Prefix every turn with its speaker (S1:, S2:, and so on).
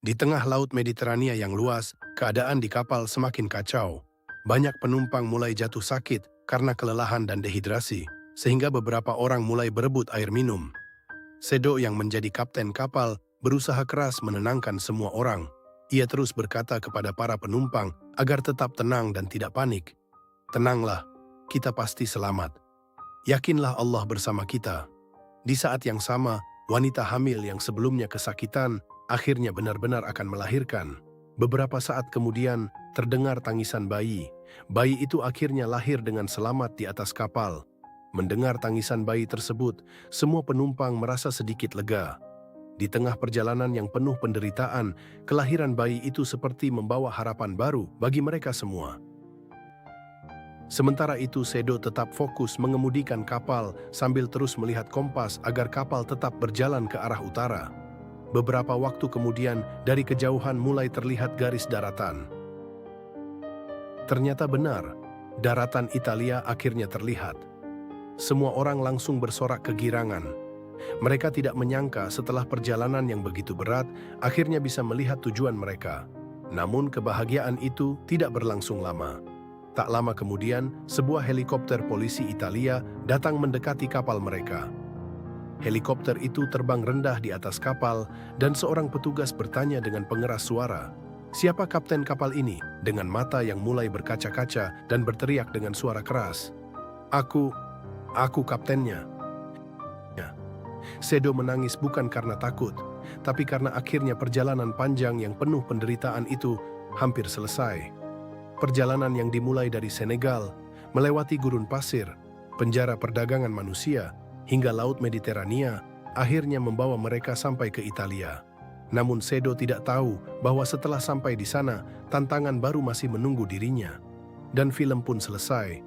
S1: Di tengah Laut Mediterania yang luas, keadaan di kapal semakin kacau. Banyak penumpang mulai jatuh sakit karena kelelahan dan dehidrasi, sehingga beberapa orang mulai berebut air minum. Sedo yang menjadi kapten kapal berusaha keras menenangkan semua orang. Ia terus berkata kepada para penumpang agar tetap tenang dan tidak panik. "Tenanglah, kita pasti selamat. Yakinlah Allah bersama kita." Di saat yang sama, wanita hamil yang sebelumnya kesakitan akhirnya benar-benar akan melahirkan. Beberapa saat kemudian, terdengar tangisan bayi. Bayi itu akhirnya lahir dengan selamat di atas kapal. Mendengar tangisan bayi tersebut, semua penumpang merasa sedikit lega. Di tengah perjalanan yang penuh penderitaan, kelahiran bayi itu seperti membawa harapan baru bagi mereka semua. Sementara itu, Sedo tetap fokus mengemudikan kapal sambil terus melihat kompas agar kapal tetap berjalan ke arah utara. Beberapa waktu kemudian, dari kejauhan mulai terlihat garis daratan. Ternyata benar, daratan Italia akhirnya terlihat. Semua orang langsung bersorak kegirangan. Mereka tidak menyangka setelah perjalanan yang begitu berat, akhirnya bisa melihat tujuan mereka. Namun kebahagiaan itu tidak berlangsung lama. Tak lama kemudian, sebuah helikopter polisi Italia datang mendekati kapal mereka. Helikopter itu terbang rendah di atas kapal, dan seorang petugas bertanya dengan pengeras suara, "Siapa kapten kapal ini?" Dengan mata yang mulai berkaca-kaca dan berteriak dengan suara keras, Aku kaptennya." Sedo menangis bukan karena takut, tapi karena akhirnya perjalanan panjang yang penuh penderitaan itu hampir selesai. Perjalanan yang dimulai dari Senegal, melewati gurun pasir, penjara perdagangan manusia, hingga Laut Mediterania, akhirnya membawa mereka sampai ke Italia. Namun Sedo tidak tahu bahwa setelah sampai di sana, tantangan baru masih menunggu dirinya. Dan film pun selesai.